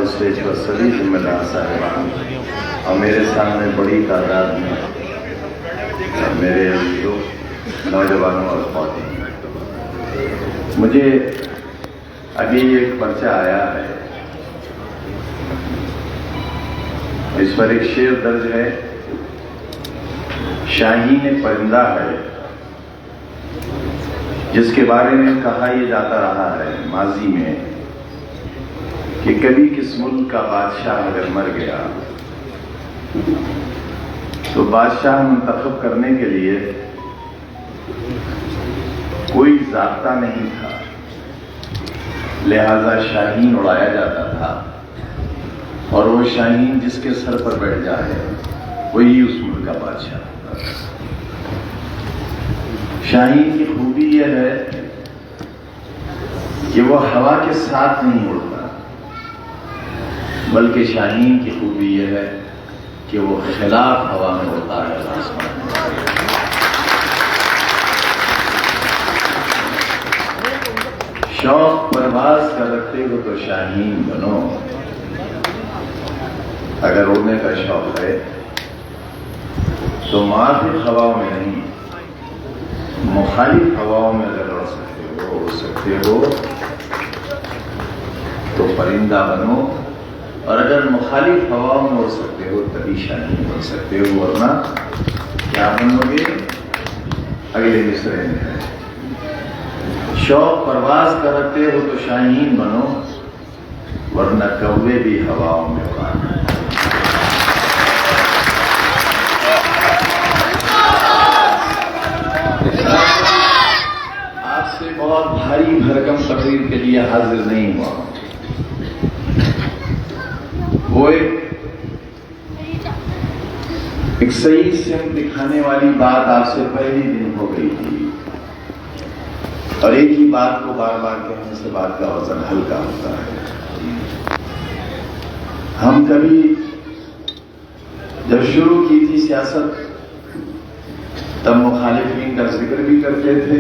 Stage پر سبھی ذمہ دار صاحبان اور میرے سامنے بڑی تعداد میں میرے نوجوانوں اور خواتین، مجھے ابھی ایک پرچہ آیا ہے، اس پر ایک شعر درج ہے، شاہین پرندہ ہے جس کے بارے میں کہا یہ جاتا رہا ہے ماضی میں کہ کبھی کس ملک کا بادشاہ اگر مر گیا تو بادشاہ منتخب کرنے کے لیے کوئی ضابطہ نہیں تھا، لہذا شاہین اڑایا جاتا تھا، اور وہ شاہین جس کے سر پر بیٹھ جائے وہی اس ملک کا بادشاہ ہوتا ہے۔ شاہین کی خوبی یہ ہے کہ وہ ہوا کے ساتھ نہیں اڑتا، بلکہ شاہین کی خوبی یہ ہے کہ وہ خلاف ہوا میں اڑتا ہے آسمان میں۔ شوق پرواز کا رکھتے ہو تو شاہین بنو، اگر اڑنے کا شوق ہے تو موافق ہواؤں میں نہیں، مخالف ہواؤں میں اگر اڑ سکتے ہو تو پرندہ بنو، اور اگر مخالف ہواؤں میں اڑ سکتے ہو تبھی شاہین بن سکتے ہو، ورنہ کیا بنو گے؟ اگلے مصرعے میں ہے، شوق پرواز کا رکھتے ہو تو شاہین بنو، ورنہ کوے بھی ہواؤں میں اڑانا۔ آپ سے بہت بھاری بھرکم تقریر کے لیے حاضر نہیں ہوا، وہ ایک صحیح سمت دکھانے والی بات آپ سے پہلی دن ہو گئی تھی، اور ایک ہی بات کو بار بار کہنے سے بات کا وزن ہلکا ہوتا ہے۔ ہم کبھی جب شروع کی تھی سیاست تب مخالفین کا ذکر بھی کرتے تھے،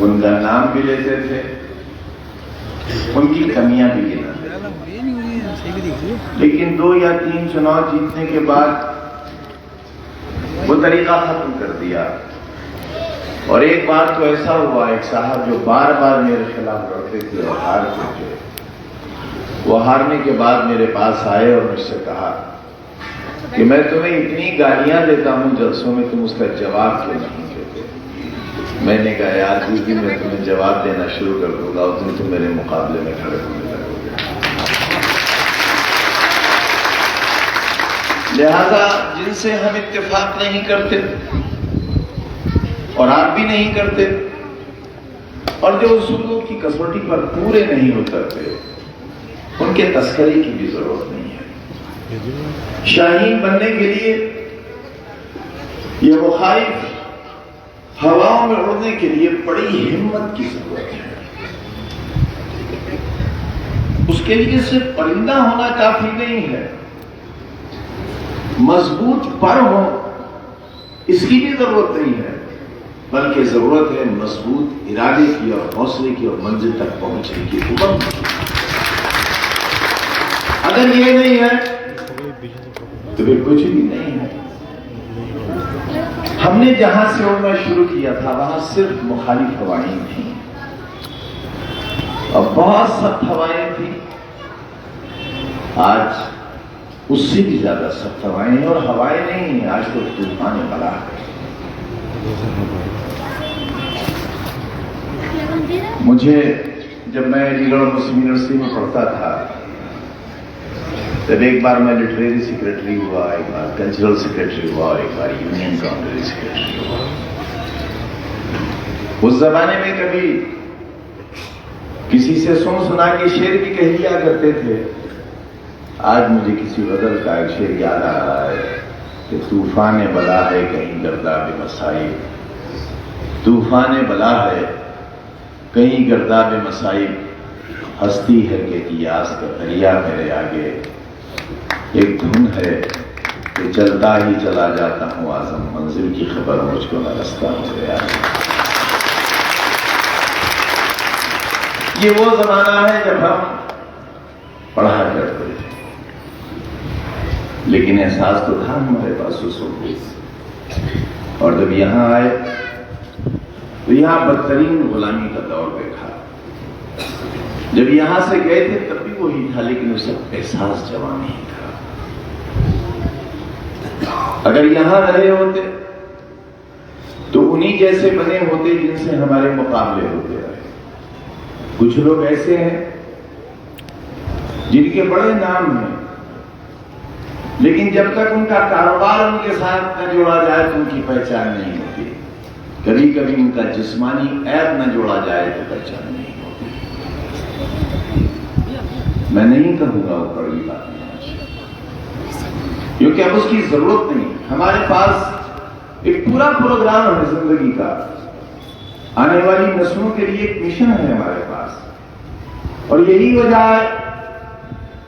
ان کا نام بھی لیتے تھے، ان کی کمیاں بھی گناتے تھے، لیکن 2 یا 3 چناؤ جیتنے کے بعد وہ طریقہ ختم کر دیا، اور ایک بار تو ایسا ہوا، ایک صاحب جو بار بار میرے خلاف لڑتے تھے اور ہارتے تھے، وہ ہارنے کے بعد میرے پاس آئے اور مجھ سے کہا کہ میں تمہیں اتنی گالیاں دیتا ہوں جلسوں میں، تم اس کا جواب کیوں نہیں دیتے؟ میں نے کہا یار جی میں تمہیں جواب دینا شروع کر دوں گا اور تم میرے مقابلے میں کھڑے ہونے لگو گے۔ لہذا جن سے ہم اتفاق نہیں کرتے اور آپ بھی نہیں کرتے، اور جو اصولوں کی کسوٹی پر پورے نہیں اترتے، ان کے تذکرے کی بھی ضرورت نہیں ہے۔ شاہین بننے کے لیے یہ مخالف ہواؤں میں اڑنے کے لیے بڑی ہمت کی ضرورت ہے۔ اس کے لیے صرف پرندہ ہونا کافی نہیں ہے، مضبوط پر ہو اس کی بھی ضرورت نہیں ہے، بلکہ ضرورت ہے مضبوط ارادے کی اور حوصلے کی اور منزل تک پہنچنے کی امنگ کی۔ اگر یہ نہیں ہے تو پھر کچھ بھی نہیں ہے۔ ہم نے جہاں سے اڑنا شروع کیا تھا وہاں صرف مخالف ہوائیں تھیں، اور بہت سخت ہوائیں تھیں، آج اس سے بھی زیادہ سخت ہوائیں ہیں، اور ہوائیں نہیں ہیں، آج تو طوفان بلا ہے۔ مجھے جب میں علی گڑھ مسلم یونیورسٹی میں پڑھتا تھا تب ایک بار میں لٹریری سیکریٹری ہوا، ایک بار کلچرل سیکریٹری ہوا، اور ایک بار یونین کاؤنٹری سیکریٹری ہوا۔ اس زمانے میں کبھی کسی سے سنا کے شعر بھی کہہ لیا کرتے تھے۔ آج مجھے کسی غزل کا ایک شعر یاد آ رہا ہے کہ طوفان بلا ہے کہیں گرداب مصائب، طوفان بلا ہے کہیں گرداب مصائب، ہستی ہے کہ قیاس کا دریا میرے آگے، ایک دھن ہے کہ چلتا ہی چلا جاتا ہوں اعظم، منزل کی خبر مجھ کو نہ رستہ میرے آگے۔ یہ وہ زمانہ ہے جب ہم پڑھا کرتے تھے، لیکن احساس تو تھا ہمارے پاس اس وقت، اور جب یہاں آئے تو یہاں بدترین غلامی کا دور دیکھا۔ جب یہاں سے گئے تھے تب بھی وہی تھا، لیکن اس وقت احساس جوان نہیں تھا۔ اگر یہاں رہے ہوتے تو انہی جیسے بنے ہوتے جن سے ہمارے مقابلے ہوتے رہے۔ کچھ لوگ ایسے ہیں جن کے بڑے نام ہیں، لیکن جب تک ان کا کاروبار ان کے ساتھ نہ جوڑا جائے تو ان کی پہچان نہیں ہوتی۔ کبھی کبھی ان کا جسمانی عیب نہ جوڑا جائے تو پہچان نہیں ہوتی۔ میں نہیں کہوں گا وہ کڑوی بات نہیں، کیونکہ اب اس کی ضرورت نہیں۔ ہمارے پاس ایک پورا پروگرام ہے زندگی کا، آنے والی نسلوں کے لیے ایک مشن ہے ہمارے پاس، اور یہی وجہ ہے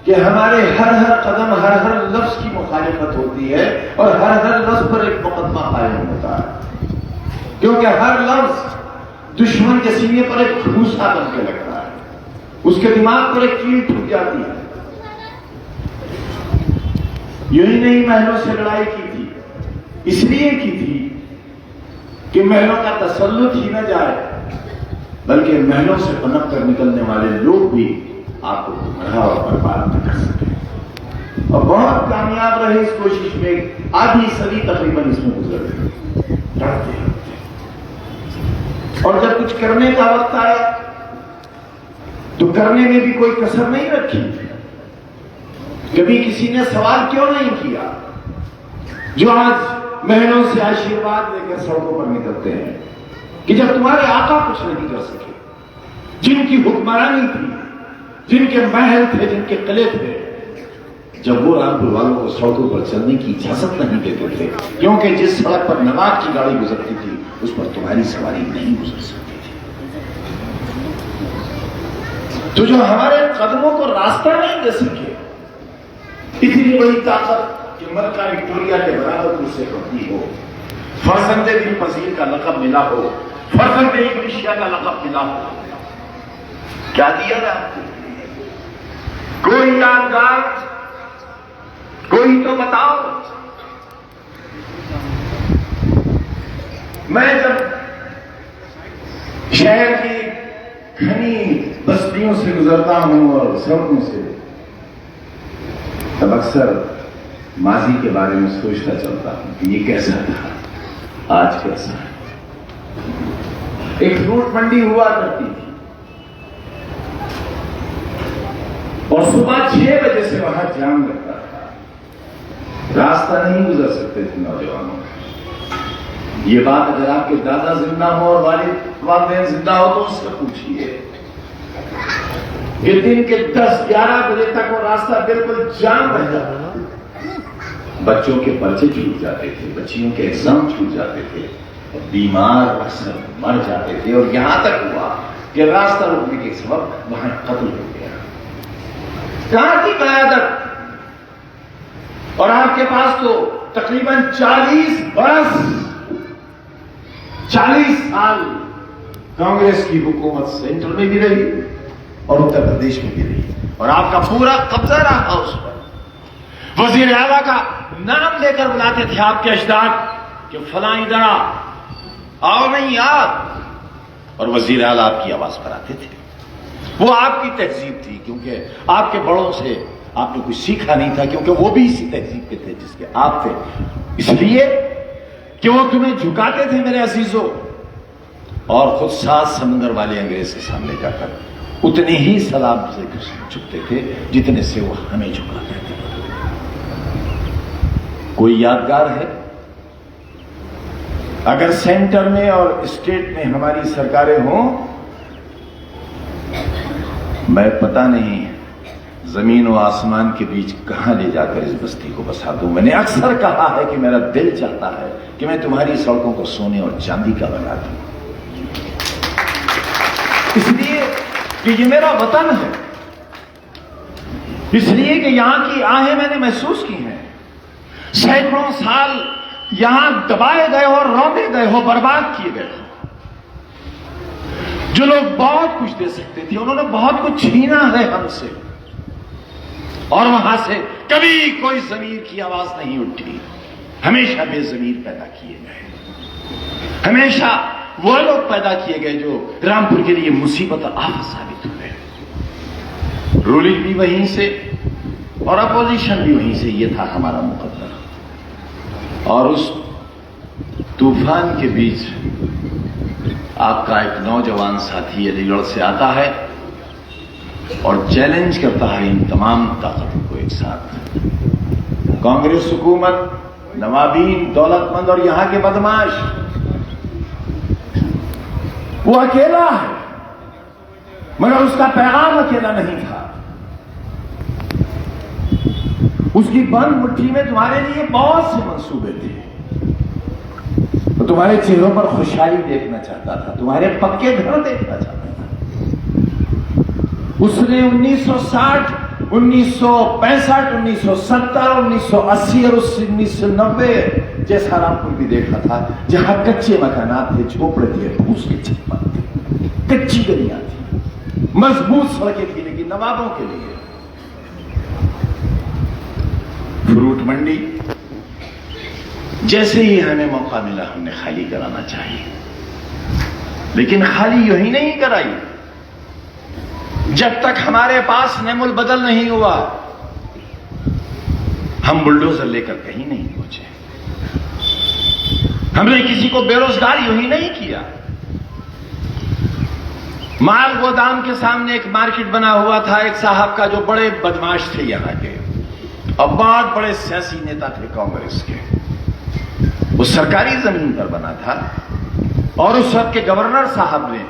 کہ ہمارے ہر قدم ہر لفظ کی مخالفت ہوتی ہے، اور ہر لفظ پر ایک مقدمہ قائم ہوتا ہے، کیونکہ ہر لفظ دشمن کے سینے پر ایک گھوسا بن کے لگتا ہے، اس کے دماغ پر ایک کیل ٹھک جاتی ہے۔ یوں ہی نہیں محلوں سے لڑائی کی تھی، اس لیے کی تھی کہ محلوں کا تسلط ہی نہ جائے، بلکہ محلوں سے پنپ کر نکلنے والے لوگ بھی آپ کو گمراہ اور برباد نہ کر سکے، اور بہت کامیاب رہے اس کوشش میں۔ آدھی صدی تقریباً اس میں گزر گئی لڑتے لڑتے، اور جب کچھ کرنے کا وقت آیا تو کرنے میں بھی کوئی کسر نہیں رکھی۔ کبھی کسی نے سوال کیوں نہیں کیا جو آج محلوں سے آشیرواد لے کر سڑکوں پر نکلتے ہیں کہ جب تمہارے آقا کچھ نہیں کر سکے، جن کی حکمرانی تھی، جن کے محل تھے، جن کے قلعے تھے، جب وہ رامپور والوں کو سڑکوں پر چلنے کی اجازت نہیں دیتے تھے، کیونکہ جس سڑک پر نواب کی گاڑی گزرتی تھی اس پر تمہاری سواری نہیں گزر سکتی تھی، تو جو ہمارے قدموں کو راستہ نہیں دے سکے، اتنی بڑی طاقت کہ ملکہ وکٹوریہ کے برابر تجھ سے کمتی ہو، فرزند دل پذیر کا لقب ملا ہو، فرزند ایشیا کا لقب ملا ہو، کیا دیا نا؟ کوئی یادگار، کوئی تو بتاؤ۔ میں جب شہر کی گھنی بستیوں سے گزرتا ہوں اور سڑکوں سے، تب اکثر ماضی کے بارے میں سوچتا چلتا ہوں کہ یہ کیسا تھا، آج کیسا ہے۔ ایک فروٹ منڈی ہوا کرتی تھی، اور صبح 6 بجے سے وہاں جام لگتا تھا، راستہ نہیں گزر سکتے تھے نوجوانوں۔ یہ بات اگر آپ کے دادا زندہ ہو اور والدین زندہ ہو تو اس سے پوچھیے کہ دن کے 10-11 بجے تک وہ راستہ بالکل جام رہتا تھا۔ بچوں کے پرچے چھوٹ جاتے تھے، بچیوں کے ایگزام چھوٹ جاتے تھے، اور بیمار اکثر مر جاتے تھے، اور یہاں تک ہوا کہ راستہ روکنے کے سبب وہاں قتل ہو گیا۔ کہاں کی قیادت؟ اور آپ کے پاس تو تقریباً 40 برس 40 سال کانگریس کی حکومت سینٹر میں بھی رہی اور اتر پردیش میں بھی رہی، اور آپ کا پورا قبضہ رہا اس پر۔ وزیر اعلیٰ کا نام لے کر بلاتے تھے آپ کے اجداد کہ فلاں ادھر آؤ، نہیں آپ، اور وزیر اعلیٰ آپ کی آواز پر آتے تھے۔ وہ آپ کی تہذیب تھی، کیونکہ آپ کے بڑوں سے آپ نے کچھ سیکھا نہیں تھا، کیونکہ وہ بھی اسی تہذیب کے تھے جس کے آپ تھے، اس لیے کہ وہ تمہیں جھکاتے تھے میرے عزیزوں، اور خود 7 سمندر والے انگریز کے سامنے جا کر اتنے ہی سلام سے جھکتے تھے جتنے سے وہ ہمیں جھکاتے تھے۔ کوئی یادگار ہے؟ اگر سینٹر میں اور اسٹیٹ میں ہماری سرکاریں ہوں، میں پتہ نہیں زمین و آسمان کے بیچ کہاں لے جا کر اس بستی کو بسا دوں۔ میں نے اکثر کہا ہے کہ میرا دل چاہتا ہے کہ میں تمہاری سڑکوں کو سونے اور چاندی کا بنا دوں، اس لیے کہ یہ میرا وطن ہے، اس لیے کہ یہاں کی آہیں میں نے محسوس کی ہیں۔ سینکڑوں سال یہاں دبائے گئے ہو، روندے گئے ہو، برباد کیے گئے ہو۔ جو لوگ بہت کچھ دے سکتے تھے انہوں نے بہت کچھ چھینا ہے ہم سے، اور وہاں سے کبھی کوئی ضمیر کی آواز نہیں اٹھی. ہمیشہ بے ضمیر پیدا کیے گئے. ہمیشہ وہ لوگ پیدا کیے گئے جو رامپور کے لیے مصیبت اور آفت ثابت ہوئے. رولنگ بھی وہیں سے اور اپوزیشن بھی وہیں سے. یہ تھا ہمارا مقدر. اور اس طوفان کے بیچ آپ کا ایک نوجوان ساتھی علی گڑھ سے آتا ہے اور چیلنج کرتا ہے ان تمام طاقتوں کو ایک ساتھ. کانگریس حکومت، نوابین، دولت مند اور یہاں کے بدماش. وہ اکیلا ہے مگر اس کا پیغام اکیلا نہیں تھا. اس کی بند مٹھی میں تمہارے لیے بہت سے منصوبے تھے. وہ تمہارے چہروں پر خوشحالی دیکھنا چاہتا تھا، تمہارے پکے گھر دیکھنا چاہتا تھا. اس نے 1960، 1965، 1970، 1980 اور 1990 جیسا رامپور بھی دیکھا تھا جہاں کچے مکانات تھے، جھوپڑے تھے، پھوس کے چھپر تھے، کچی گلیاں تھیں، مضبوط سڑکیں تھیں لیکن نوابوں کے لیے. فروٹ منڈی جیسے ہی ہمیں موقع ملا ہم نے خالی کرانا چاہیے، لیکن خالی یوں ہی نہیں کرائی. جب تک ہمارے پاس نعم البدل نہیں ہوا ہم بلڈوزر لے کر کہیں نہیں پہنچے. ہم نے کسی کو بے روزگار یوں ہی نہیں کیا. مال گودام کے سامنے ایک مارکیٹ بنا ہوا تھا ایک صاحب کا جو بڑے بدماش تھے یہاں کے اور بہت بڑے سیاسی نیتا تھے کانگریس کے. وہ سرکاری زمین پر بنا تھا اور اس وقت کے گورنر صاحب نے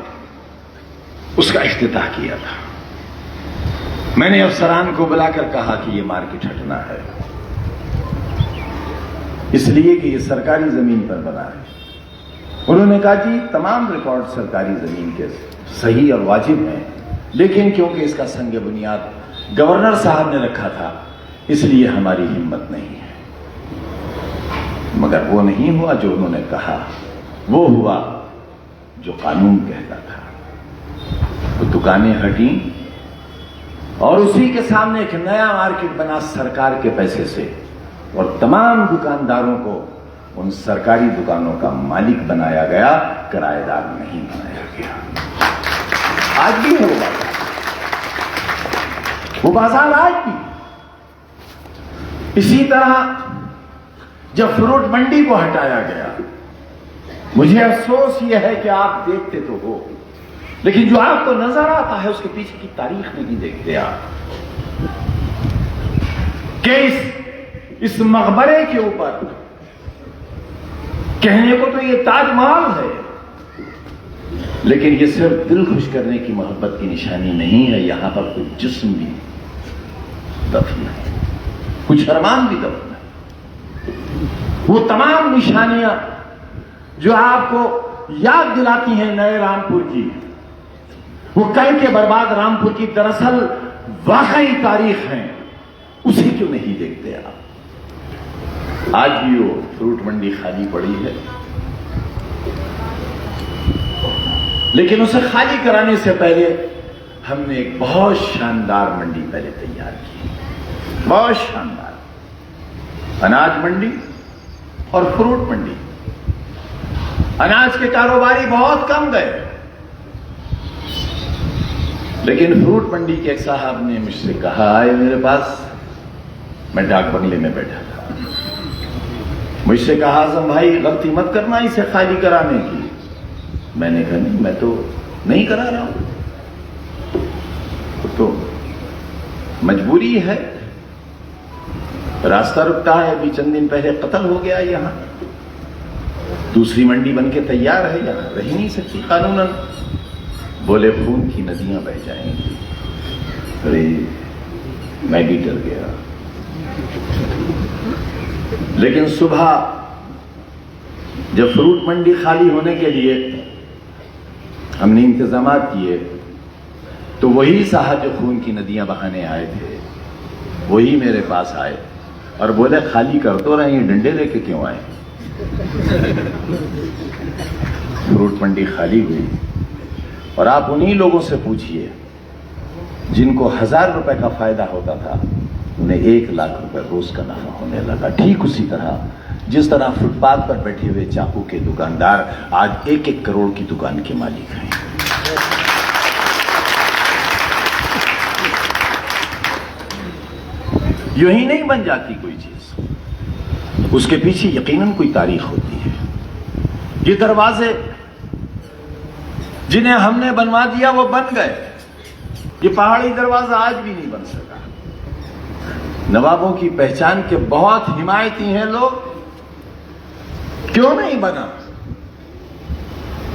اس کا افتتاح کیا تھا. میں نے افسران کو بلا کر کہا کہ یہ مارکیٹ ہٹنا ہے اس لیے کہ یہ سرکاری زمین پر بنا ہے. انہوں نے کہا جی تمام ریکارڈ سرکاری زمین کے صحیح اور واجب ہیں لیکن کیونکہ اس کا سنگ بنیاد گورنر صاحب نے رکھا تھا اس لیے ہماری ہمت نہیں ہے. مگر وہ نہیں ہوا جو انہوں نے کہا، وہ ہوا جو قانون کہتا تھا. وہ دکانیں ہٹیں اور اسی کے سامنے ایک نیا مارکیٹ بنا سرکار کے پیسے سے اور تمام دکانداروں کو ان سرکاری دکانوں کا مالک بنایا گیا، کرایہ دار نہیں بنایا گیا. آج بھی ہے وہ بازار آج بھی. اسی طرح جب فروٹ منڈی کو ہٹایا گیا مجھے افسوس یہ ہے کہ آپ دیکھتے تو ہو لیکن جو آپ کو نظر آتا ہے اس کے پیچھے کی تاریخ نہیں دیکھتے آپ کہ اس مقبرے کے اوپر کہنے کو تو یہ تاج محل ہے لیکن یہ صرف دل خوش کرنے کی محبت کی نشانی نہیں ہے. یہاں پر کچھ جسم بھی دفن ہے، کچھ ارمان بھی دفن ہے. وہ تمام نشانیاں جو آپ کو یاد دلاتی ہیں نئے رامپور کی، وہ کل کے برباد رامپور کی دراصل واقعی تاریخ ہیں. اسے کیوں نہیں دیکھتے آپ؟ آج بھی وہ فروٹ منڈی خالی پڑی ہے لیکن اسے خالی کرانے سے پہلے ہم نے ایک بہت شاندار منڈی پہلے تیار کی، بہت شاندار اناج منڈی اور فروٹ منڈی. اناج کے کاروباری بہت کم گئے لیکن فروٹ منڈی کے ایک صاحب نے مجھ سے کہا آئے میرے پاس، میں ڈاک بنگلے میں بیٹھا تھا، مجھ سے کہا اعظم بھائی غلطی مت کرنا اسے خالی کرانے کی. میں نے کہا نہیں میں تو نہیں کرا رہا ہوں، تو مجبوری ہے، راستہ رکتا ہے. ابھی چند دن پہلے قتل ہو گیا یہاں، دوسری منڈی بن کے تیار ہے، یہاں رہ نہیں سکتی قانوناً. بولے خون کی ندیاں بہ جائیں گی. ارے میں بھی ڈر گیا. لیکن صبح جب فروٹ منڈی خالی ہونے کے لیے ہم نے انتظامات کیے تو وہی صاحب جو خون کی ندیاں بہانے آئے تھے وہی میرے پاس آئے اور بولے خالی کر تو رہے ہیں، ڈنڈے لے کے کیوں آئے؟ فروٹ منڈی خالی ہوئی اور آپ انہی لوگوں سے پوچھئے جن کو 1000 روپے کا فائدہ ہوتا تھا انہیں 1 لاکھ روپے روز کا نفع ہونے لگا. ٹھیک اسی طرح جس طرح فٹ پاتھ پر بیٹھے ہوئے چاقو کے دکاندار آج 1-1 کروڑ کی دکان کے مالک ہیں. یوں ہی نہیں بن جاتی کوئی چیز, اس کے پیچھے یقیناً کوئی تاریخ ہوتی ہے. یہ دروازے جنہیں ہم نے بنوا دیا وہ بن گئے. یہ پہاڑی دروازہ آج بھی نہیں بن سکا. نوابوں کی پہچان کے بہت حمایتی ہیں لوگ, کیوں نہیں بنا؟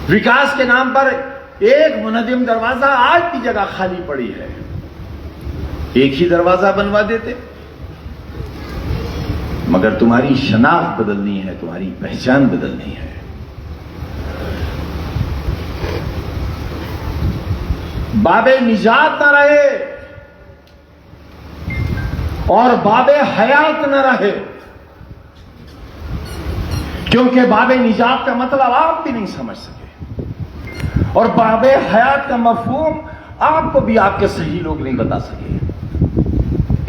وکاس کے نام پر ایک منہدم دروازہ آج بھی جگہ خالی پڑی ہے. ایک ہی دروازہ بنوا دیتے. مگر تمہاری شناخت بدلنی ہے, تمہاری پہچان بدلنی ہے. باب نجات نہ رہے اور باب حیات نہ رہے, کیونکہ باب نجات کا مطلب آپ بھی نہیں سمجھ سکے اور باب حیات کا مفہوم آپ کو بھی آپ کے صحیح لوگ نہیں بتا سکے.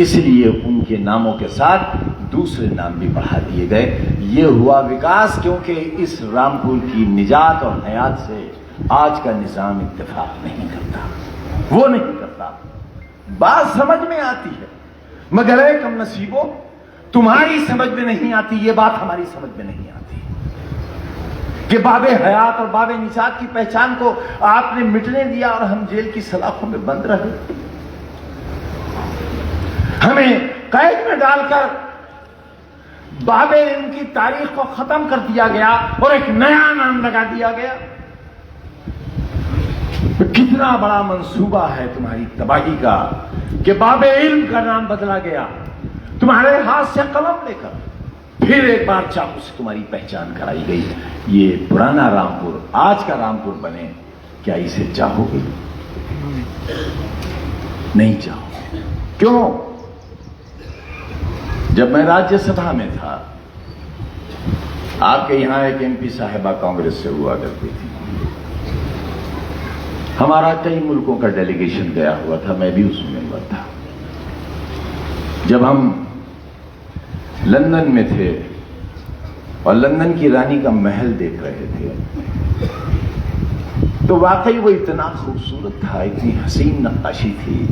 اس لیے ان کے ناموں کے ساتھ دوسرے نام بھی بڑھا دیے گئے. یہ ہوا وکاس کیونکہ اس رامپور کی نجات اور حیات سے آج کا نظام اتفاق نہیں کرتا, وہ نہیں کرتا. بات سمجھ میں آتی ہے مگر اے کم نصیبوں, تمہاری سمجھ میں نہیں آتی. یہ بات ہماری سمجھ میں نہیں آتی کہ باب حیات اور باب نجات کی پہچان کو آپ نے مٹنے دیا اور ہم جیل کی سلاخوں میں بند رہے. ہمیں قید میں ڈال کر باب علم کی تاریخ کو ختم کر دیا گیا اور ایک نیا نام لگا دیا گیا. کتنا بڑا منصوبہ ہے تمہاری تباہی کا کہ باب علم کا نام بدلا گیا. تمہارے ہاتھ سے قلم لے کر پھر ایک بار چاقو سے تمہاری پہچان کرائی گئی. یہ پرانا رامپور آج کا رامپور بنے, کیا اسے چاہو گے؟ نہیں چاہو گے. کیوں؟ جب میں راجیہ سبھا میں تھا, آپ کے یہاں ایک MP صاحبہ کانگریس سے ہوا کرتی تھی. ہمارا کئی ملکوں کا ڈیلیگیشن گیا ہوا تھا, میں بھی اس میں ممبر تھا. جب ہم لندن میں تھے اور لندن کی رانی کا محل دیکھ رہے تھے تو واقعی وہ اتنا خوبصورت تھا, اتنی حسین نقاشی تھی.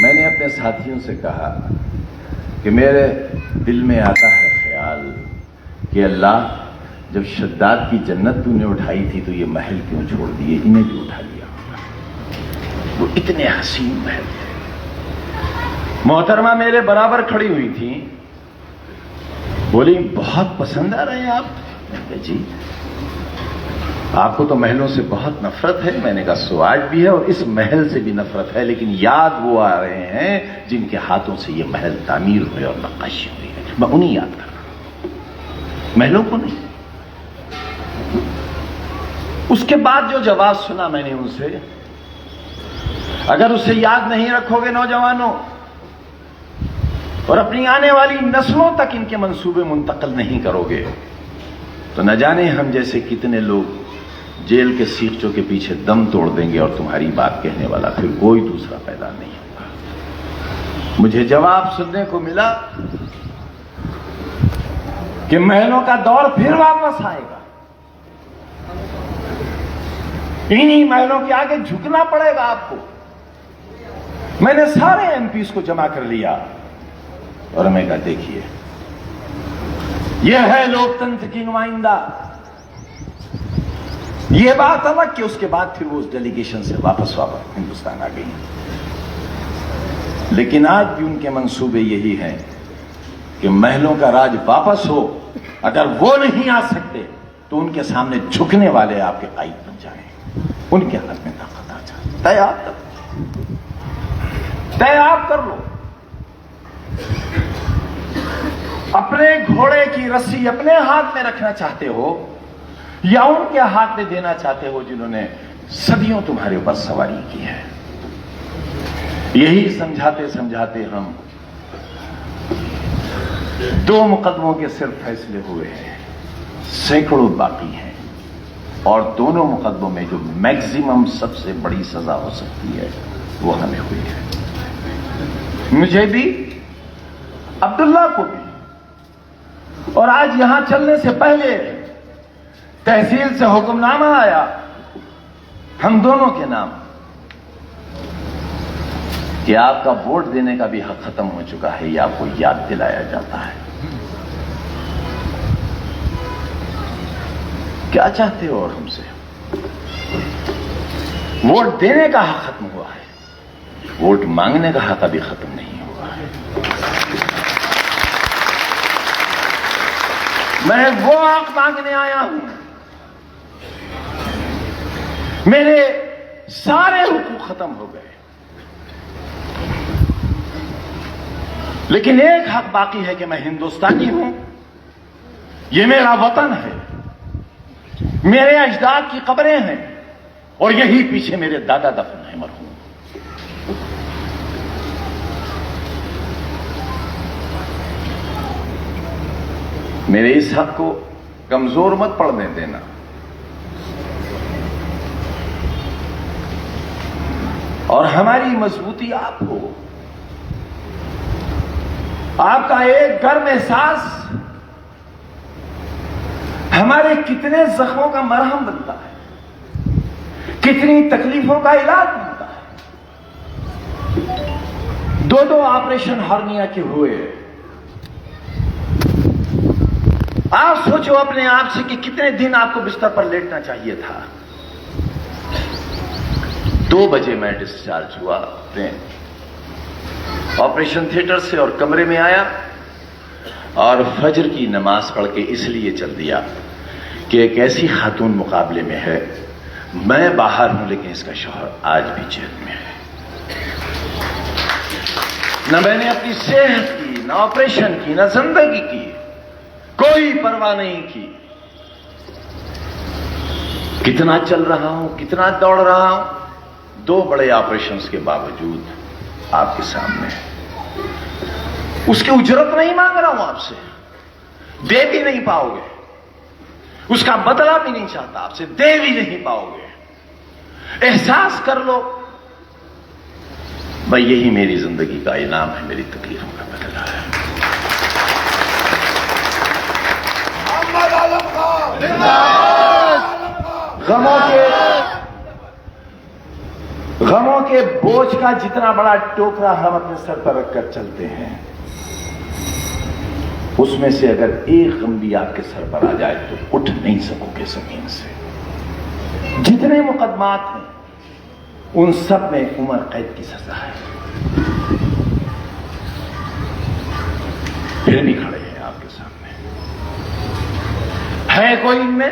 میں نے اپنے ساتھیوں سے کہا کہ میرے دل میں آتا ہے خیال کہ اللہ, جب شداد کی جنت تو نے اٹھائی تھی تو یہ محل کیوں چھوڑ دیے, انہیں بھی اٹھا لیا ہوگا. وہ اتنے حسین محل تھے. محترمہ میرے برابر کھڑی ہوئی تھی, بولی بہت پسند آ رہے ہیں آپ. میں نے کہا جی, آپ کو تو محلوں سے بہت نفرت ہے. میں نے کہا سو آج بھی ہے اور اس محل سے بھی نفرت ہے, لیکن یاد وہ آ رہے ہیں جن کے ہاتھوں سے یہ محل تعمیر ہوئے اور نقاشی ہوئی ہے. میں انہیں یاد کر رہا ہوں, محلوں کو نہیں. اس کے بعد جو جواب سنا میں نے ان سے, اگر اسے یاد نہیں رکھو گے نوجوانوں اور اپنی آنے والی نسلوں تک ان کے منصوبے منتقل نہیں کرو گے تو نہ جانے ہم جیسے کتنے لوگ جیل کے سیخچوں کے پیچھے دم توڑ دیں گے اور تمہاری بات کہنے والا پھر کوئی دوسرا پیدا نہیں ہوگا. مجھے جواب سننے کو ملا کہ محلوں کا دور پھر واپس آئے گا, انہی محلوں کے آگے جھکنا پڑے گا آپ کو. میں نے سارے MPs کو جمع کر لیا اور میں کہا دیکھیے, یہ ہے لوکتنتر کی نمائندہ. یہ بات الگ کہ اس کے بعد پھر وہ اس ڈیلیگیشن سے واپس ہندوستان آ گئی, لیکن آج بھی ان کے منصوبے یہی ہیں کہ محلوں کا راج واپس ہو. اگر وہ نہیں آ سکتے تو ان کے سامنے جھکنے والے آپ کے قائد بن جائیں, ان کے ہاتھ میں طاقت آ جائے. طے آپ کر لو. اپنے گھوڑے کی رسی اپنے ہاتھ میں رکھنا چاہتے ہو یا ان کے ہاتھ میں دینا چاہتے ہو جنہوں نے صدیوں تمہارے اوپر سواری کی ہے. یہی سمجھاتے سمجھاتے ہم 2 مقدموں کے صرف فیصلے ہوئے ہیں, سینکڑوں باقی ہیں, اور دونوں مقدموں میں جو میکسیمم سب سے بڑی سزا ہو سکتی ہے وہ ہمیں ہوئی ہے. مجھے بھی، عبداللہ کو بھی، اور آج یہاں چلنے سے پہلے تحصیل سے حکم نامہ آیا ہم دونوں کے نام کہ آپ کا ووٹ دینے کا بھی حق ختم ہو چکا ہے، یہ آپ کو یاد دلایا جاتا ہے۔ کیا چاہتے ہو اور ہم سے؟ ووٹ دینے کا حق ختم ہوا ہے، ووٹ مانگنے کا حق ابھی ختم نہیں ہوا ہے۔ میں وہ حق مانگنے آیا ہوں، میرے سارے حقوق ختم ہو گئے، لیکن ایک حق باقی ہے کہ میں ہندوستانی ہوں، یہ میرا وطن ہے، میرے اجداد کی قبریں ہیں، اور یہی پیچھے میرے دادا دفن ہیں مرحوم۔ میرے اس حق کو کمزور مت پڑنے دینا۔ اور ہماری مضبوطی آپ ہو، آپ کا ایک گرم احساس ہمارے کتنے زخموں کا مرہم بنتا ہے، کتنی تکلیفوں کا علاج بنتا ہے۔ دو آپریشن ہرنیا کے ہوئے، آپ سوچو اپنے آپ سے کہ کتنے دن آپ کو بستر پر لیٹنا چاہیے تھا۔ 2 بجے میں ڈسچارج ہوا اپنے آپریشن تھیٹر سے اور کمرے میں آیا اور فجر کی نماز پڑھ کے اس لیے چل دیا کہ ایک ایسی خاتون مقابلے میں ہے، میں باہر ہوں لیکن اس کا شوہر آج بھی جیل میں ہے۔ نہ میں نے اپنی صحت کی، نہ آپریشن کی، نہ زندگی کی کوئی پرواہ نہیں کی۔ کتنا چل رہا ہوں، کتنا دوڑ رہا ہوں، 2 بڑے آپریشنز کے باوجود آپ کے سامنے اس کی اجرت نہیں مانگ رہا ہوں، آپ سے دے بھی نہیں پاؤ گے، اس کا بدلہ بھی نہیں چاہتا، آپ سے دے بھی نہیں پاؤ گے۔ احساس کر لو بھائی، یہی میری زندگی کا انعام ہے، میری تکلیفوں کا بدلہ ہے۔ غموں کے بوجھ کا جتنا بڑا ٹوکرا ہم اپنے سر پر رکھ کر چلتے ہیں، اس میں سے اگر ایک غم بھی آپ کے سر پر آ جائے تو اٹھ نہیں سکو گے زمین سے۔ جتنے مقدمات ہیں ان سب میں عمر قید کی سزا ہے، پھر بھی کھڑے ہیں آپ کے سامنے۔ ہے کوئی ان میں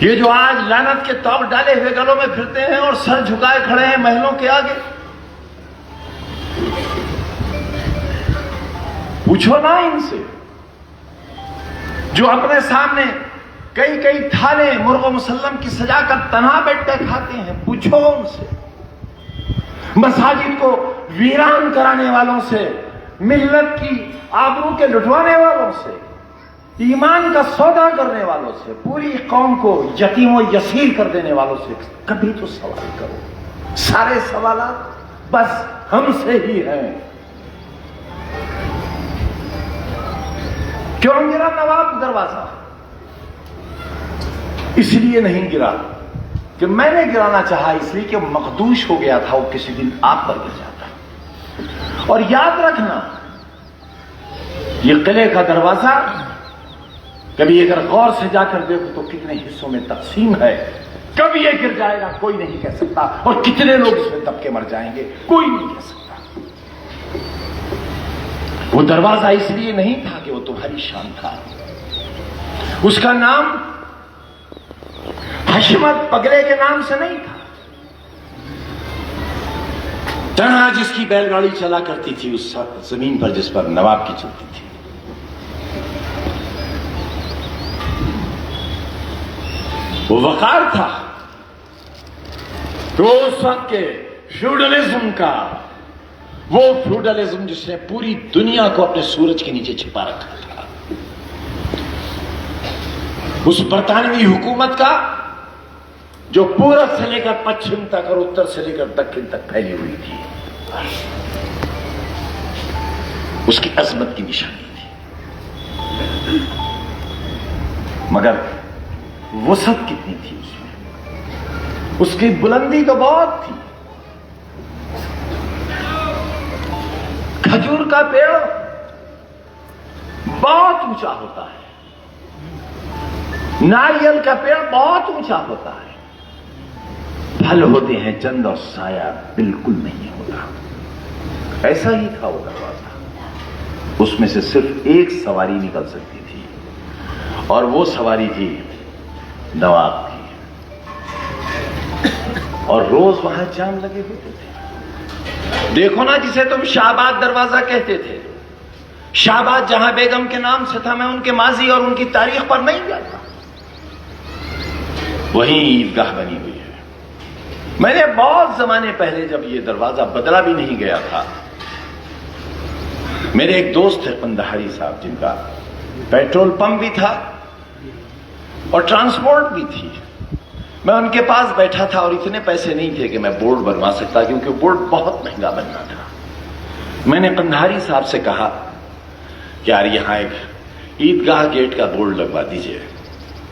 یہ جو آج لعنت کے توق ڈالے ہوئے گلوں میں پھرتے ہیں اور سر جھکائے کھڑے ہیں محلوں کے آگے؟ پوچھو نا ان سے، جو اپنے سامنے کئی تھالے مرغ و مسلم کی سجا کر تنہا بیٹھ کر کھاتے ہیں، پوچھو ان سے۔ مساجد کو ویران کرانے والوں سے، ملت کی آبرو کے لٹوانے والوں سے، ایمان کا سودا کرنے والوں سے، پوری قوم کو یتیم و یسیر کر دینے والوں سے کبھی تو سوال کرو۔ سارے سوالات بس ہم سے ہی ہیں۔ کیوں گرا نواب دروازہ؟ اس لیے نہیں گرا کہ میں نے گرانا چاہا، اس لیے کہ مخدوش ہو گیا تھا، وہ کسی دن آپ پر گر جاتا۔ اور یاد رکھنا، یہ قلعے کا دروازہ کبھی اگر غور سے جا کر دیکھو تو کتنے حصوں میں تقسیم ہے، کب یہ گر جائے گا کوئی نہیں کہہ سکتا، اور کتنے لوگ اس میں دب کے مر جائیں گے کوئی نہیں کہہ سکتا۔ وہ دروازہ اس لیے نہیں تھا کہ وہ تمہاری شان تھا، اس کا نام حشمت پگلے کے نام سے نہیں تھا۔ تنہا جس کی بیل گاڑی چلا کرتی تھی اس زمین پر جس پر نواب کی چلتی تھی، وہ وقار تھا، تو اس وقت کے فیوڈلزم کا، وہ فیوڈلزم جس نے پوری دنیا کو اپنے سورج کے نیچے چھپا رکھا تھا، اس برطانوی حکومت کا جو پورب سے لے کر پچھم تک اور اتر سے لے کر دکن تک پھیلی ہوئی تھی، اس کی عظمت کی نشانی تھی، مگر وسعت کتنی تھی اس میں، اس کی بلندی تو بہت تھی۔ کھجور کا پیڑ بہت اونچا ہوتا ہے، ناریل کا پیڑ بہت اونچا ہوتا ہے، پھل ہوتے ہیں چند اور سایہ بالکل نہیں ہوتا۔ ایسا ہی تھا وہ دروازہ، اس میں سے صرف ایک سواری نکل سکتی تھی، اور وہ سواری تھی نواب کی، اور روز وہاں جام لگے ہوتے تھے۔ دیکھو نا، جسے تم شاہباد دروازہ کہتے تھے، شاہباد جہاں بیگم کے نام سے تھا، میں ان کے ماضی اور ان کی تاریخ پر نہیں جاتا، وہیں عیدگاہ بنی ہوئی ہے۔ میں نے بہت زمانے پہلے، جب یہ دروازہ بدلا بھی نہیں گیا تھا، میرے ایک دوست ہے قندہاری صاحب، جن کا پیٹرول پمپ بھی تھا اور ٹرانسپورٹ بھی تھی، میں ان کے پاس بیٹھا تھا، اور اتنے پیسے نہیں تھے کہ میں بورڈ بنوا سکتا، کیونکہ بورڈ بہت مہنگا بننا تھا۔ میں نے قندہاری صاحب سے کہا کہ یار یہاں ایک عیدگاہ گیٹ کا بورڈ لگوا دیجئے۔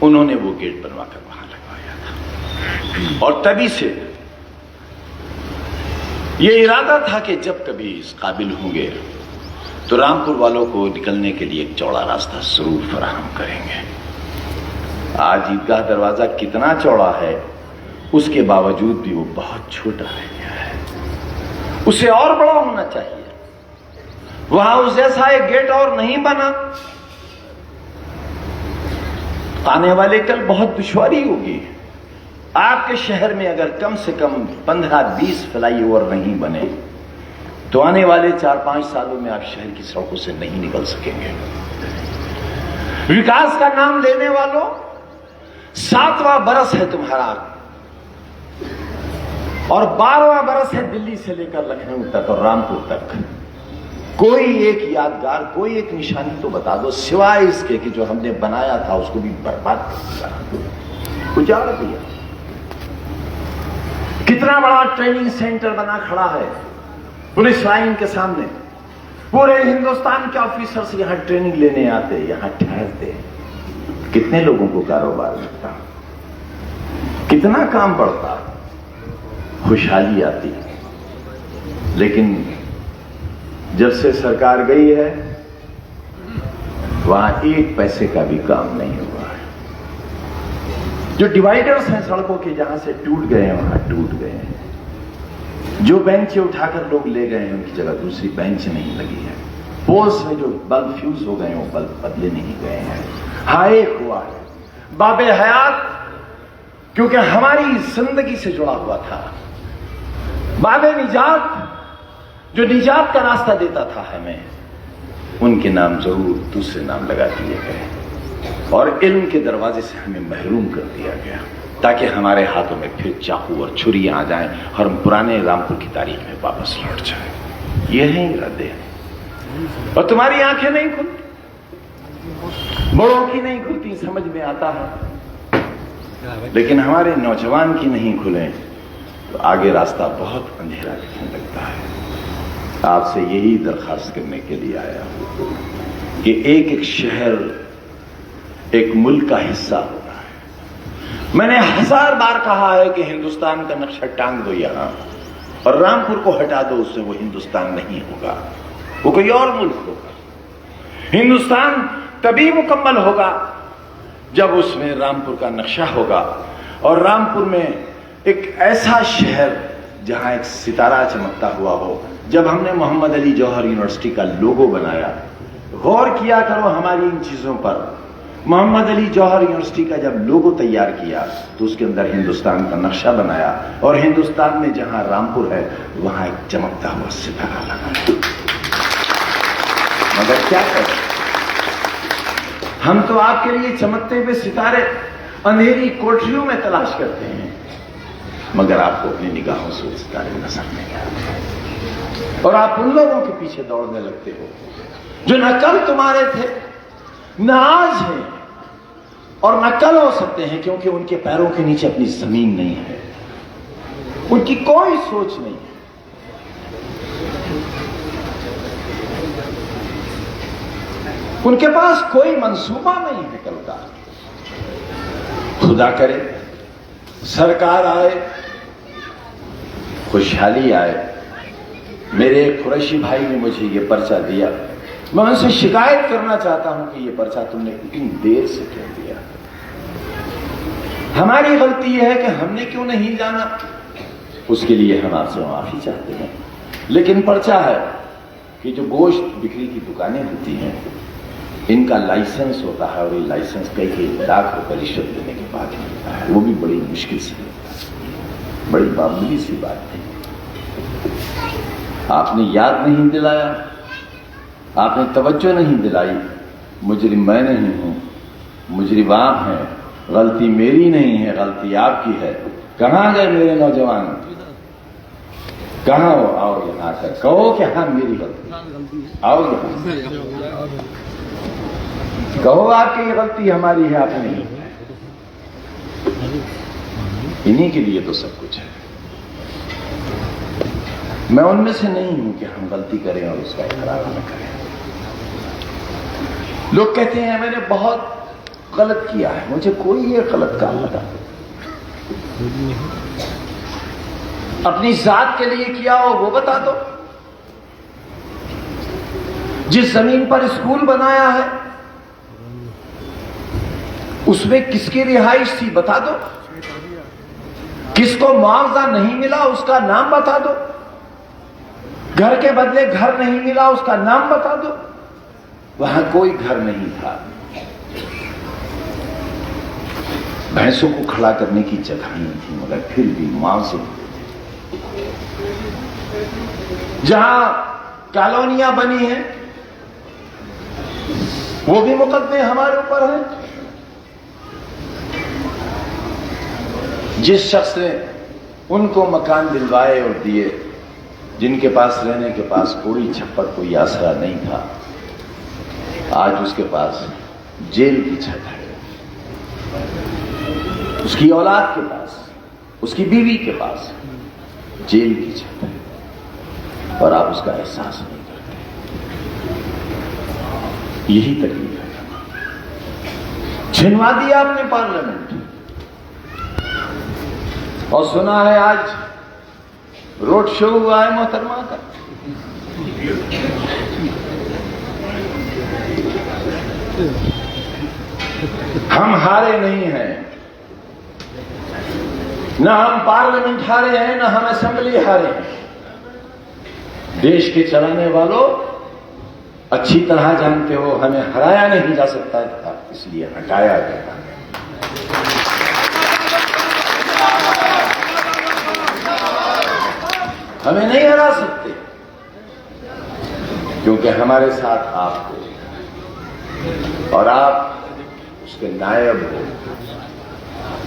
انہوں نے وہ گیٹ بنوا کر وہاں لگوایا تھا، اور تبھی سے یہ ارادہ تھا کہ جب کبھی اس قابل ہوں گے تو رامپور والوں کو نکلنے کے لیے ایک چوڑا راستہ ضرور فراہم کریں گے۔ آج عیدگاہ دروازہ کتنا چوڑا ہے، اس کے باوجود بھی وہ بہت چھوٹا رہ گیا ہے، اسے اور بڑا ہونا چاہیے۔ وہاں اس جیسا ایک گیٹ اور نہیں بنا، آنے والے کل بہت دشواری ہوگی۔ آپ کے شہر میں اگر کم سے کم 15-20 فلائی اوور نہیں بنے تو آنے والے 4-5 سالوں میں آپ شہر کی سڑکوں سے نہیں نکل سکیں گے۔ وکاس کا نام لینے والوں، 7واں برس ہے تمہارا، اور 12واں برس ہے دلی سے لے کر لکھنؤ تک اور رامپور تک۔ کوئی ایک یادگار، کوئی ایک نشانی تو بتا دو، سوائے اس کے کہ جو ہم نے بنایا تھا اس کو بھی برباد کر دیا، اجاڑ دیا۔ کتنا بڑا ٹریننگ سینٹر بنا کھڑا ہے پولیس لائن کے سامنے، پورے ہندوستان کے آفیسرز یہاں ٹریننگ لینے آتے، یہاں ٹھہرتے، کتنے لوگوں کو کاروبار ملتا، کتنا کام بڑھتا، خوشحالی آتی۔ لیکن جب سے سرکار گئی ہے وہاں ایک پیسے کا بھی کام نہیں ہوا ہے۔ جو ڈیوائیڈرز ہیں سڑکوں کے، جہاں سے ٹوٹ گئے ہیں وہاں ٹوٹ گئے ہیں، جو بینچیں اٹھا کر لوگ لے گئے ہیں ان کی جگہ دوسری بینچ نہیں لگی ہے، پولس میں جو بلب فیوز ہو گئے ہیں وہ بلب بدلے نہیں گئے ہیں۔ ہاں ایک ہوا ہے، باب حیات، کیونکہ ہماری زندگی سے جڑا ہوا تھا، باب نجات، جو نجات کا راستہ دیتا تھا ہمیں، ان کے نام ضرور دوسرے نام لگا دیے گئے، اور علم کے دروازے سے ہمیں محروم کر دیا گیا، تاکہ ہمارے ہاتھوں میں پھر چاقو اور چھریاں آ جائیں اور ہم پرانے رامپور کی تاریخ میں واپس لوٹ جائیں۔ یہ ہیں ارادے، اور تمہاری آنکھیں نہیں کھلتی، بڑوں کی نہیں کھلتی، سمجھ میں آتا ہے، لیکن ہمارے نوجوان کی نہیں کھلیں تو آگے راستہ بہت اندھیرا دکھنے لگتا ہے۔ آپ سے یہی درخواست کرنے کے لیے آیا ہوں کہ ایک ایک شہر ایک ملک کا حصہ ہوتا ہے۔ میں نے 1000 بار کہا ہے کہ ہندوستان کا نقشہ ٹانگ دو یہاں، اور رامپور کو ہٹا دو، اس سے وہ ہندوستان نہیں ہوگا، وہ کوئی اور ملک ہوگا۔ ہندوستان تبھی مکمل ہوگا جب اس میں رامپور کا نقشہ ہوگا، اور رامپور میں ایک ایسا شہر جہاں ایک ستارہ چمکتا ہوا ہو۔ جب ہم نے محمد علی جوہر یونیورسٹی کا لوگو بنایا، غور کیا کرو ہماری ان چیزوں پر، محمد علی جوہر یونیورسٹی کا جب لوگو تیار کیا تو اس کے اندر ہندوستان کا نقشہ بنایا، اور ہندوستان میں جہاں رامپور ہے وہاں ایک چمکتا ہوا ستارہ لگا۔ مگر کیا کریں، ہم تو آپ کے لیے چمکتے ہوئے ستارے اندھیری کوٹریوں میں تلاش کرتے ہیں، مگر آپ کو اپنی نگاہوں سے ستارے نظر نہیں آتے، اور آپ ان لوگوں کے پیچھے دوڑنے لگتے ہو جو نہ کل تمہارے تھے نہ آج ہیں، اور نہ کل ہو سکتے ہیں، کیونکہ ان کے پیروں کے نیچے اپنی زمین نہیں ہے، ان کی کوئی سوچ نہیں ہے۔ ان کے پاس کوئی منصوبہ نہیں ہے کل کا. خدا کرے سرکار آئے, خوشحالی آئے. میرے ایک قریشی بھائی نے مجھے یہ پرچہ دیا, میں ان سے شکایت کرنا چاہتا ہوں کہ یہ پرچہ تم نے اتنی دیر سے کیوں دیا. ہماری غلطی یہ ہے کہ ہم نے کیوں نہیں جانا, اس کے لیے ہم آپ سے معافی چاہتے ہیں. لیکن پرچہ ہے کہ جو گوشت بکری کی دکانیں ہوتی ہیں ان کا لائسنس ہوتا ہے, اور یہ لائسنس کئی لاکھ روپے رشوت دینے کے بعد ملتا ہے, وہ بھی بڑی مشکل سے ملتا ہے. بڑی معمولی سی بات ہے. آپ نے یاد نہیں دلایا, آپ نے توجہ نہیں دلائی. مجرم میں نہیں ہوں, مجرم آپ ہیں. غلطی میری نہیں ہے, غلطی آپ کی ہے. کہاں گئے میرے نوجوان؟ کہاں ہو؟ آؤ یہاں آ کر کہو کہ ہاں میری غلطی. آؤ یہاں کہو آپ کی یہ غلطی ہماری ہے, آپ نہیں. انہی کے لیے تو سب کچھ ہے. میں ان میں سے نہیں ہوں کہ ہم غلطی کریں اور اس کا اقرار نہ کریں. لوگ کہتے ہیں میں نے بہت غلط کیا ہے. مجھے کوئی یہ غلط کام نہ بتا. اپنی ذات کے لیے کیا ہو وہ بتا دو. جس زمین پر اسکول بنایا ہے اس میں کس کی رہائش تھی بتا دو. کس کو معاوضہ نہیں ملا اس کا نام بتا دو. گھر کے بدلے گھر نہیں ملا اس کا نام بتا دو. وہاں کوئی گھر نہیں تھا. بھینسوں کو کھڑا کرنے کی جگہ نہیں تھی, مگر پھر بھی ماں سے جہاں کالونیاں بنی ہیں وہ بھی مقدمے ہمارے اوپر ہیں. جس شخص نے ان کو مکان دلوائے اور دیے جن کے پاس رہنے کے پاس کوئی چھپر کوئی آسرا نہیں تھا, آج اس کے پاس جیل کی چھت ہے. اس کی اولاد کے پاس, اس کی بیوی کے پاس جیل کی چھت ہے, اور آپ اس کا احساس نہیں کرتے. یہی تکلیف ہے. چھنوا دیا آپ نے پارلیمنٹ, اور سنا ہے آج روڈ شو ہوا ہے محترمہ کا. ہم ہارے نہیں ہیں, نہ ہم پارلیمنٹ ہارے ہیں نہ ہم اسمبلی ہارے ہیں. دیش کے چلانے والوں اچھی طرح جانتے ہو ہمیں ہرایا نہیں جا سکتا تھا, اس لیے ہٹایا گیا. ہمیں نہیں ہرا سکتے کیونکہ ہمارے ساتھ آپ ہو اور آپ اس کے نائب ہو.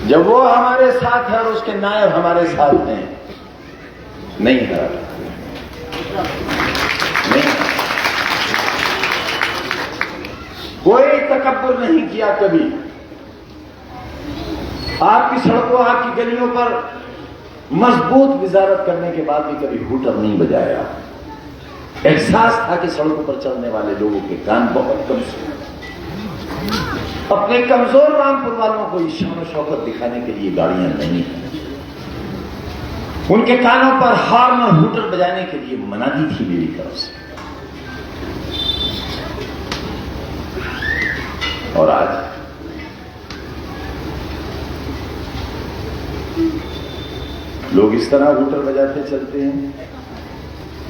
جب وہ ہمارے ساتھ ہے اور اس کے نائب ہمارے ساتھ ہیں, نہیں ہرا نہیں. کوئی تکبر نہیں کیا کبھی. آپ کی سڑکوں آپ کی گلیوں پر مضبوط وزارت کرنے کے بعد بھی کبھی ہوٹر نہیں بجایا. احساس تھا کہ سڑکوں پر چلنے والے لوگوں کے کان بہت کمزور. اپنے کمزور رامپور والوں کو شان و شوکت دکھانے کے لیے گاڑیاں نہیں ہیں. ان کے کانوں پر ہارن اور ہوٹر بجانے کے لیے منادی تھی میری طرف سے. اور آج لوگ اس طرح ہوٹر بجاتے چلتے ہیں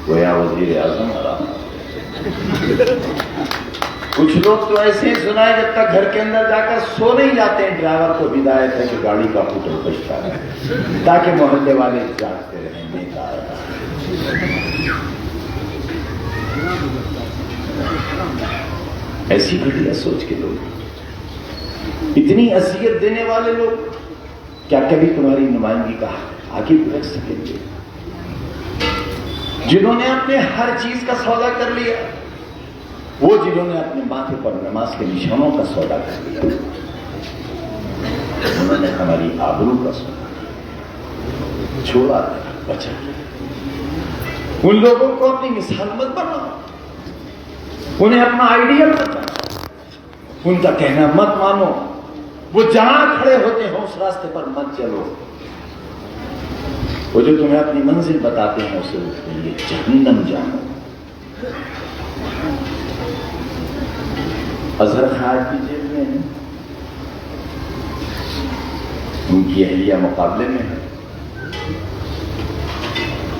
گویا وزیر اعظم آرام. کچھ لوگ تو ایسے ہی سنائے جب تک گھر کے اندر جا کر سو نہیں جاتے ہیں ڈرائیور کو ہدایت ہے کہ گاڑی کا ہوٹر بجتا ہے تاکہ محلے والے جانتے رہیں. ایسی گھٹیا سوچ کے لوگ, اتنی اذیت دینے والے لوگ کیا کبھی تمہاری نمائندگی کا آگے رکھ سکیں گے؟ جنہوں نے اپنے ہر چیز کا سودا کر لیا, وہ جنہوں نے اپنے ماتھے پر نماز کے نشانوں کا سودا کر لیا, انہوں نے ہماری آبرو کا سودا چھوڑا بچا. ان لوگوں کو اپنی مثال مت بناؤ, انہیں اپنا آئیڈیا مت بناؤ. ان کا کہنا مت مانو، وہ جہاں کھڑے ہوتے ہوں اس راستے پر مت چلو، وہ جو تمہیں اپنی منزل بتاتے ہیں اسے اس کے لیے جہنم جانو۔ اظہر خان کی جیل میں ان کی اہلیہ مقابلے میں ہے،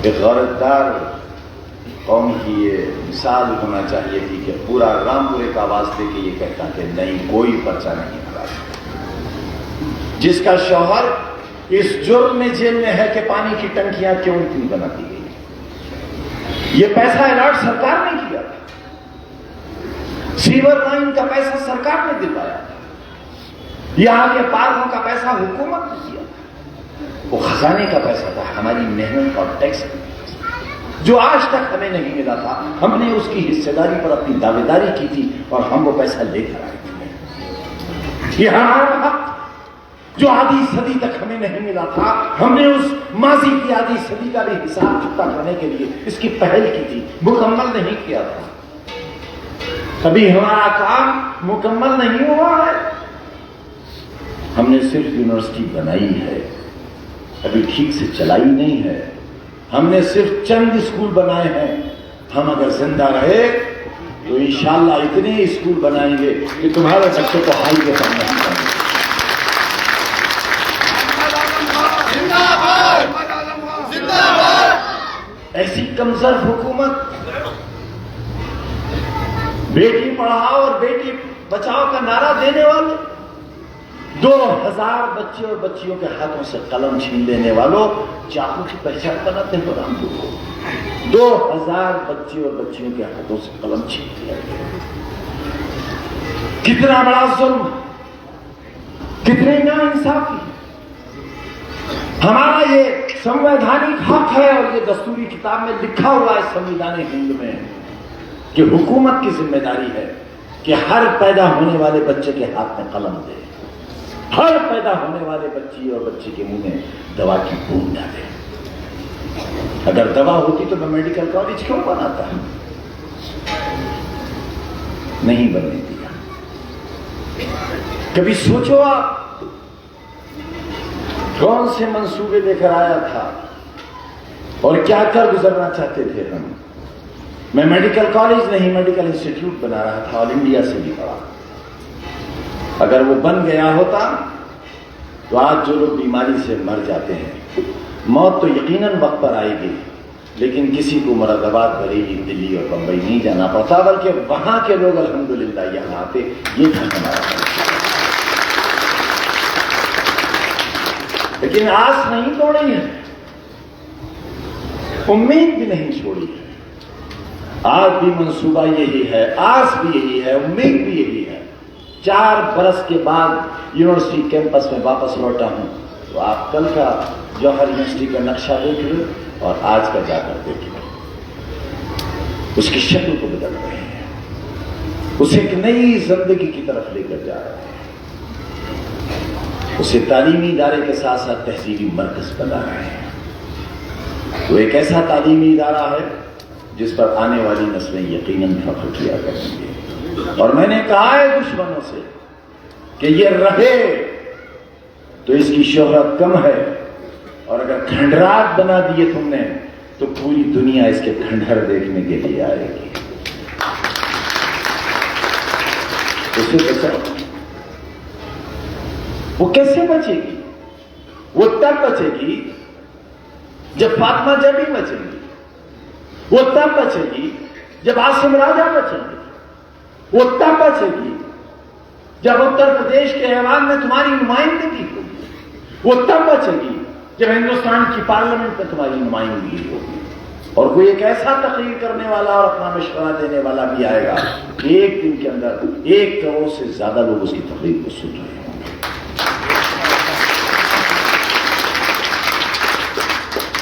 ایک غیرتدار قوم کی یہ مثال ہونا چاہیے تھی کہ پورا رامپور ایک آواز دے کے یہ کہتا کہ نہیں، کوئی پرچہ نہیں بھرا، جس کا شوہر اس جرم میں جیل میں ہے کہ پانی کی ٹنکیاں کیوں اتنی بنا دی گئی، یہ پیسہ الاٹ سرکار نے کیا تھا، سیور لائن کا پیسہ سرکار نے دلوایا تھا، یہاں کے پارکوں کا پیسہ حکومت نے دیا تھا، وہ خزانے کا پیسہ تھا، ہماری محنت اور ٹیکس کا پیسہ، جو آج تک ہمیں نہیں ملا تھا۔ ہم نے اس کی حصے داری پر اپنی دعوے داری کی تھی اور ہم وہ پیسہ لے کر آئے تھے۔ یہ ہمارا حق جو آدھی صدی تک ہمیں نہیں ملا تھا، ہم نے اس ماضی کی آدھی صدی کا بھی حساب چکتا کرنے کے لیے اس کی پہل کی تھی، مکمل نہیں کیا تھا، ابھی ہمارا کام مکمل نہیں ہوا ہے۔ ہم نے صرف یونیورسٹی بنائی ہے، ابھی ٹھیک سے چلائی نہیں ہے، ہم نے صرف چند اسکول بنائے ہیں، ہم اگر زندہ رہے تو انشاءاللہ اتنے اسکول بنائیں گے کہ تمہارے بچوں کو ہائی وے پر نہیں جانا۔ ایسی کمزور حکومت بیٹی پڑھاؤ اور بیٹی بچاؤ کا نعرہ دینے والے، 2000 بچے اور بچیوں کے ہاتھوں سے قلم چھین لینے والوں، چاقو کی پہچان بناتے ہیں رامپور کو، 2000 بچے اور بچیوں کے ہاتھوں سے قلم چھین لیا گیا، کتنا بڑا ظلم، کتنی ناانصافی۔ ہمارا یہ سنویدھانک حق ہے اور یہ دستوری کتاب میں لکھا ہوا ہے سنویدھان ہند میں کہ حکومت کی ذمہ داری ہے کہ ہر پیدا ہونے والے بچے کے ہاتھ میں قلم دے، ہر پیدا ہونے والے بچی اور بچے کے منہ میں دوا کی بوند ڈالے۔ اگر دوا ہوتی تو میں میڈیکل کالج کیوں بناتا؟ نہیں بننے دیا۔ کبھی سوچو آپ کون سے منصوبے لے کر آیا تھا اور کیا کر گزرنا چاہتے تھے ہم۔ میں میڈیکل کالج نہیں، میڈیکل انسٹیٹیوٹ بنا رہا تھا، آل انڈیا سے بھی پڑھا۔ اگر وہ بن گیا ہوتا تو آج جو لوگ بیماری سے مر جاتے ہیں، موت تو یقیناً وقت پر آئے گی، لیکن کسی کو مراد آباد، بریلی، دلی اور بمبئی نہیں جانا پڑتا، بلکہ وہاں کے لوگ الحمدللہ یہاں آتے۔ یہ تھا ہمارا، لیکن آس نہیں توڑی ہے، امید بھی نہیں چھوڑی ہے۔ آج بھی منصوبہ یہی ہے، آس بھی یہی ہے، امید بھی یہی ہے۔ 4 برس کے بعد یونیورسٹی کیمپس میں واپس لوٹا ہوں تو آپ کل کا جوہر یونیورسٹی کا نقشہ دیکھ لو اور آج کا جا کر دیکھ لو، اس کی شکل کو بدل رہے ہیں، اسے ایک نئی زندگی کی طرف لے کر جا رہے ہیں، اسے تعلیمی ادارے کے ساتھ ساتھ تہذیبی مرکز بنا رہے ہیں۔ وہ ایک ایسا تعلیمی ادارہ ہے جس پر آنے والی نسلیں یقیناً فخر کیا کریں گے، اور میں نے کہا ہے دشمنوں سے کہ یہ رہے تو اس کی شہرت کم ہے، اور اگر کھنڈرات بنا دیے تم نے تو پوری دنیا اس کے کھنڈر دیکھنے کے لیے آئے گی۔ اسے بچاؤ۔ وہ کیسے بچے گی؟ وہ تب بچے گی جب فاطمہ جبی بچیں گی، وہ تب بچے گی جب عاصم راجہ بچیں گے، وہ تب بچے گی جب اتر پردیش کے ایوان میں تمہاری نمائندگی ہوگی، وہ تب بچے گی جب ہندوستان کی پارلیمنٹ میں تمہاری نمائندگی ہوگی، اور کوئی ایک ایسا تقریر کرنے والا اور اپنا مشورہ دینے والا بھی آئے گا کہ ایک دن کے اندر 1 کروڑ سے زیادہ لوگ اس کی تقریر کو سن رہے ہوں گے،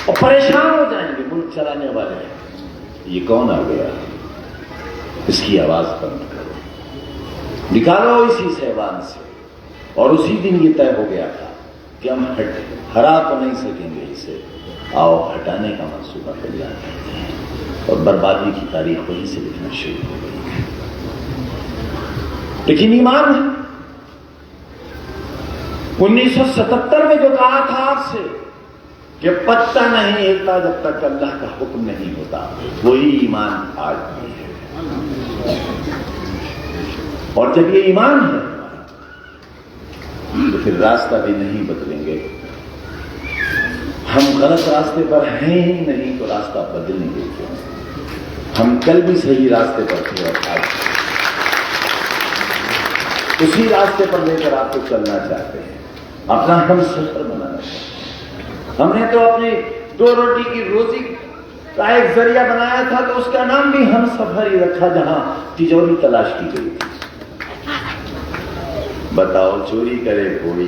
اور پریشان ہو جائیں گے ملک چلانے والے، یہ کون آ گیا، اس کی آواز بند کرو، نکالو اسی سیوان سے۔ اور اسی دن یہ طے ہو گیا تھا کہ ہم ہرا تو نہیں سکیں گے اسے، آؤ ہٹانے کا منصوبہ تیار کرتے ہیں، اور بربادی کی تاریخ وہیں سے لکھنا شروع ہو گئی۔ لیکن ایمان ہے 1977 میں جو کہا تھا آپ سے کہ پتہ نہیں ہلتا جب تک اللہ کا حکم نہیں ہوتا، وہی ایمان آج بھی ہے۔ اور جب یہ ایمان ہے تو پھر راستہ بھی نہیں بدلیں گے۔ ہم غلط راستے پر ہیں ہی نہیں تو راستہ بدلیں گے کیوں؟ ہم کل بھی صحیح راستے پر تھے اور آج اسی راستے پر لے کر آپ کو چلنا چاہتے ہیں، اپنا ہم سفر بنانا چاہتے ہیں۔ ہم نے تو اپنی 2 روٹی کی روزی کا ایک ذریعہ بنایا تھا تو اس کا نام بھی ہم سفر ہی رکھا، جہاں تجوری تلاش کی گئی تھی۔ بتاؤ چوری کرے کوئی،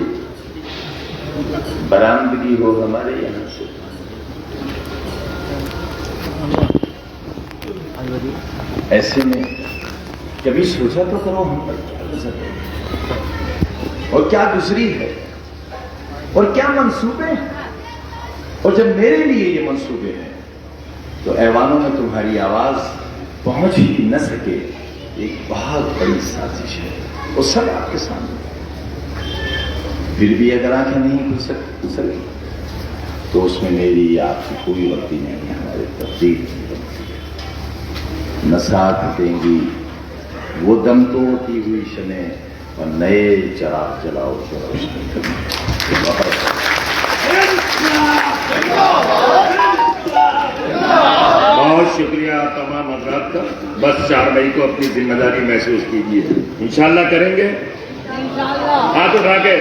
برآمدگی ہو ہمارے یہاں سے۔ ایسے میں کبھی سوچا تو کرو ہم پر کیا نظر ہے اور کیا گزری ہے اور کیا منصوبے ہیں، اور جب میرے لیے یہ منصوبے ہیں تو ایوانوں میں تمہاری آواز پہنچ ہی نہ سکے، ایک بہت بڑی سازش ہے، وہ سب آپ کے سامنے ہے۔ پھر بھی اگر آنکھیں نہیں کھل سکی تو اس میں میری آپ کی کوئی غلطی نہیں ہے، ہمارے تقدیر کی غلطی ہے۔ نہ ساتھ دیں گی وہ دم توڑتی ہوئی شمیں اور نئے چراغ جلاؤ تو روشنی کریں۔ بہت شکریہ تمام حضرات کا۔ بس 4 مئی کو اپنی ذمہ داری محسوس کیجیے، انشاءاللہ کریں گے، ہاتھ اٹھا کے